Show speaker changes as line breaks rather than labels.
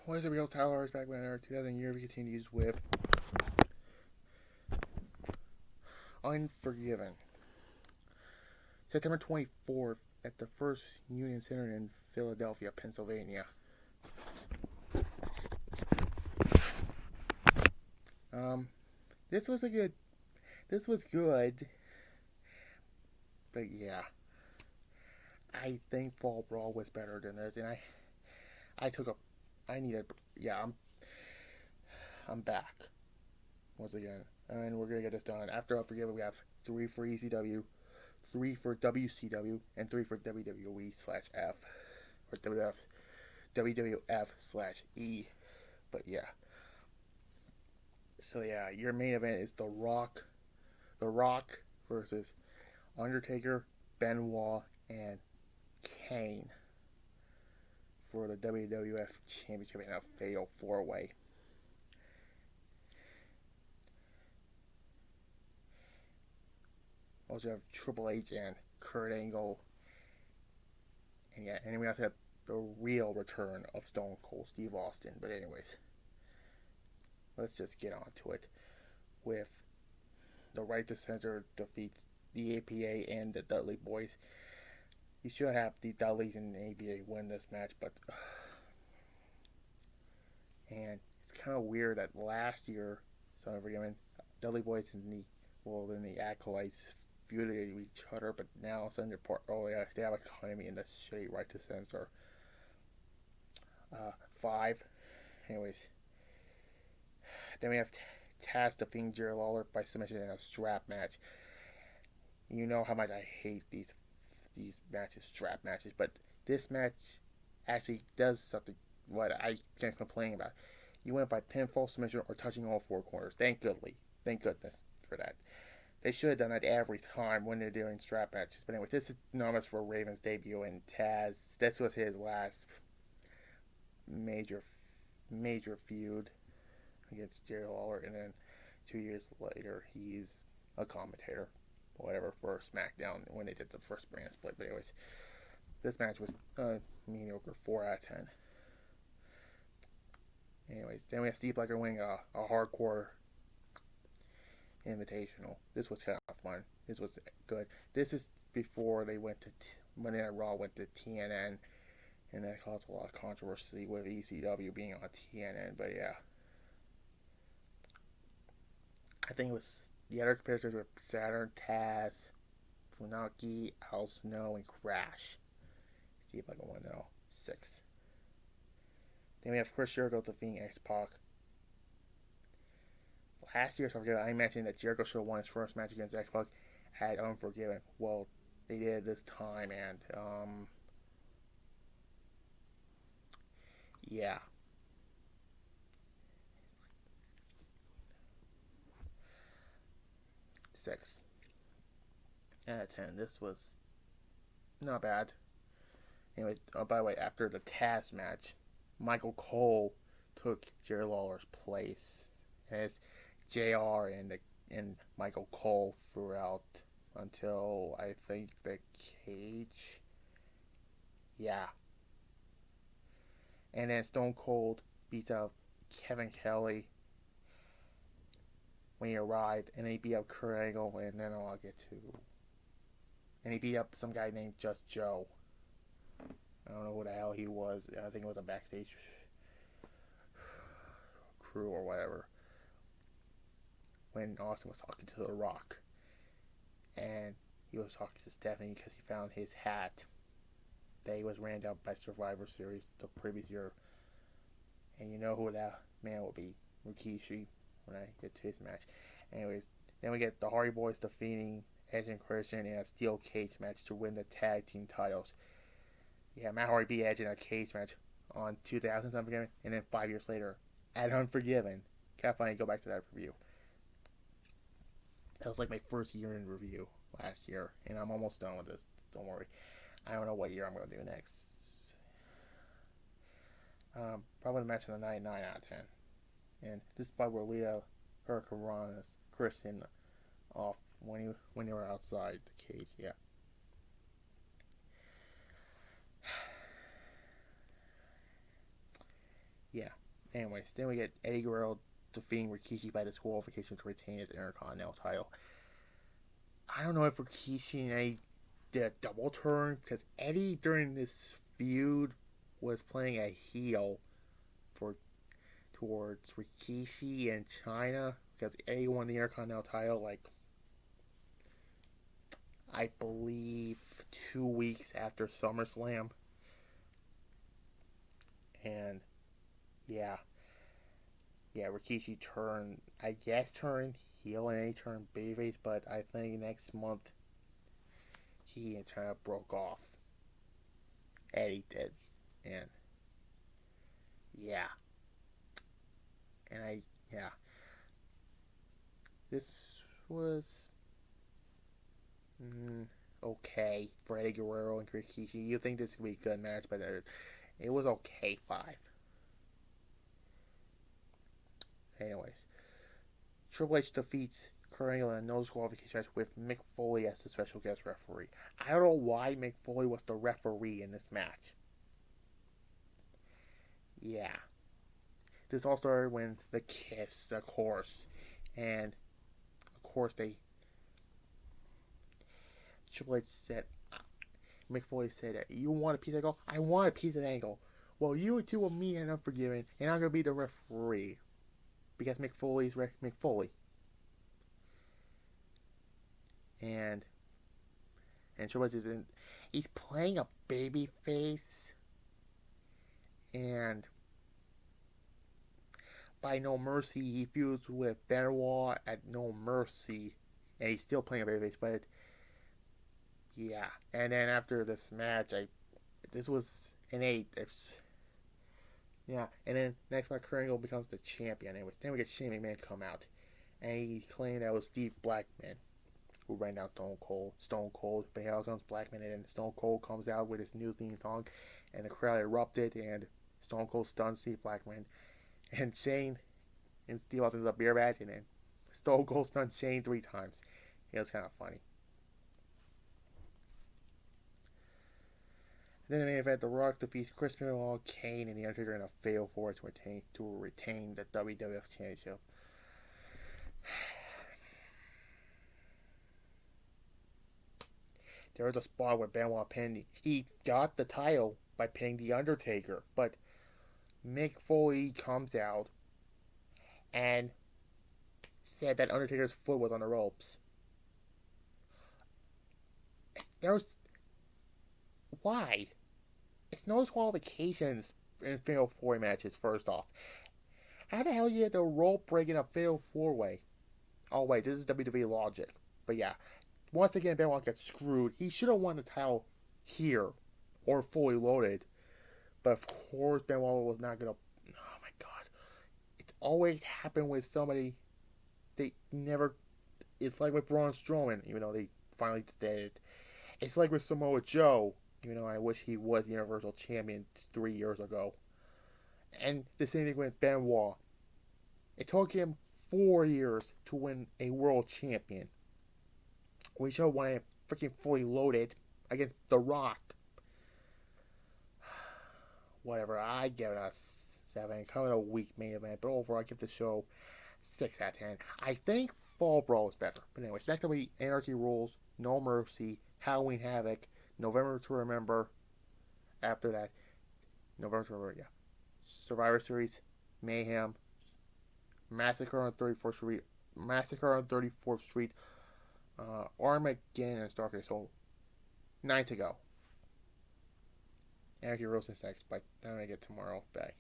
What is the real Tyler is back when our 2000 year we continues with Unforgiven. September 24th at the First Union Center in Philadelphia, Pennsylvania. This was good, but yeah, I think Fall Brawl was better than this, and I'm back once again, and we're gonna get this done. After Unforgiven, we have 3 for ECW, 3 for WCW, and 3 for WWE/F or WWF/E. But yeah. So yeah, your main event is The Rock versus Undertaker, Benoit, and Kane for the WWF Championship in a fatal 4-way. Also have Triple H and Kurt Angle, and yeah, and we also have the real return of Stone Cold Steve Austin. But anyways, let's just get on to it with the Right to Censor defeats the APA and the Dudley Boys. You should have the Dudleys and the APA win this match, but and it's kind of weird that last year, Son of Forgiven, Dudley Boys and the Acolytes feuded with each other, but now suddenly they have economy in the shitty Right to Censor. 5. Anyways, then we have Taz defeating Jerry Lawler by submission in a strap match. You know how much I hate these matches, strap matches, but this match actually does something what I can't complain about. You went by pinfall, submission, or touching all 4 corners. Thank goodness for that. They should have done that every time when they're doing strap matches. But anyway, this is enormous for Raven's debut, and Taz, this was his last major feud against Jerry Lawler, and then 2 years later, he's a commentator, whatever, for SmackDown when they did the first brand split. But anyways, this match was mediocre, 4 out of 10. Anyways, then we have Steve Blackman winning a hardcore invitational. This was kind of fun. This was good. This is before they went to Monday Night Raw went to TNN, and that caused a lot of controversy with ECW being on TNN. But yeah, I think it was the other competitors were Saturn, Taz, Funaki, Al Snow, and Crash. See if I can win though. 6. Then we have Chris Jericho defeating X-Pac. Last year, I mentioned that Jericho should have won his first match against X-Pac at Unforgiven. Well, they did it this time, and yeah. Six out of 10. This was not bad. Anyway, by the way, after the Taz match, Michael Cole took Jerry Lawler's place as JR and Michael Cole throughout until I think the cage. Yeah. And then Stone Cold beats up Kevin Kelly when he arrived, and he beat up Kurt Angle, and then I'll get to. And he beat up some guy named Just Joe. I don't know who the hell he was. I think it was a backstage crew or whatever. When Austin was talking to The Rock, and he was talking to Stephanie because he found his hat that he was ran down by Survivor Series the previous year. And you know who that man will be, Rikishi, when I get to his match. Anyways, then we get the Hardy Boys defeating Edge and Christian in a steel cage match to win the tag team titles. Yeah, Matt Hardy beat Edge in a cage match on 2000's Unforgiven, and then 5 years later at Unforgiven. Kind of funny, go back to that review. That was like my first year in review last year, and I'm almost done with this. Don't worry. I don't know what year I'm going to do next. Probably the match of the night, 9 out of 10. And this is by where Lita Hurricanrana's Christian off when they were outside the cage. Yeah. Yeah. Anyways, then we get Eddie Guerrero defeating Rikishi by disqualification to retain his Intercontinental title. I don't know if Rikishi and Eddie did a double turn because Eddie during this feud was playing a heel for towards Rikishi and China because Eddie won the Intercontinental title like I believe 2 weeks after SummerSlam, and yeah, Rikishi turned turned heel and Eddie turned babyface, but I think next month he and China broke off. Eddie did, and yeah, and this was okay for Eddie Guerrero and Rikishi. You think this could be a good match, but it was okay. 5. Anyways, Triple H defeats Kurt Angle in a no disqualification match with Mick Foley as the special guest referee. I don't know why Mick Foley was the referee in this match. Yeah. This all started when the kiss, of course. And, of course, Triple H said, Mick Foley said, you want a piece of Angle? I want a piece of Angle. Well, you two will meet in Unforgiven, and I'm going to be the referee. Because Mick Foley's Mick Foley. And Triple H is in. He's playing a baby face. And by No Mercy, he feuds with Benoit at No Mercy. And he's still playing a baby face, but yeah. And then after this match, this was an 8. Yeah, and then next match, Kurt Angle becomes the champion. Anyways, then we get Shane McMahon come out, and he claimed that it was Steve Blackman who ran down Stone Cold. But here comes Blackman, and then Stone Cold comes out with his new theme song, and the crowd erupted, and Stone Cold stunned Steve Blackman, and Shane and Steve Austin was a beer match, and then Stone Cold stunned Shane 3 times. It was kind of funny. Then the main event, The Rock defeats Chris Benoit, Kane, and The Undertaker in a fatal 4 to retain the WWF Championship. There was a spot where Benoit pinned. He got the title by pinning The Undertaker, but Mick Foley comes out and said that Undertaker's foot was on the ropes. Why? It's no disqualifications in Fatal 4 matches, first off. How the hell you get the rope break in a Fatal 4-way? Oh, wait, this is WWE logic. But yeah, once again, Benoit gets screwed. He should have won the title here, or fully loaded. But of course, Benoit was not going to... Oh my god. It's always happened with somebody... They never... It's like with Braun Strowman, even though they finally did it. It's like with Samoa Joe. Even though I wish he was Universal Champion 3 years ago. And the same thing with Benoit. It took him 4 years to win a World Champion. We should have won it freaking fully loaded against The Rock. Whatever, I give it a 7. Kind of a weak main event, but overall I give the show 6 out of 10. I think Fall Brawl is better. But anyways, next will be Anarchy Rules, No Mercy, Halloween Havoc, November to Remember. After that, November to Remember, yeah. Survivor Series, Mayhem, Massacre on 34th Street, Armageddon, and Starcade. So 9 to go. Anarchy Rules is next, but I'm gonna get tomorrow. Bye.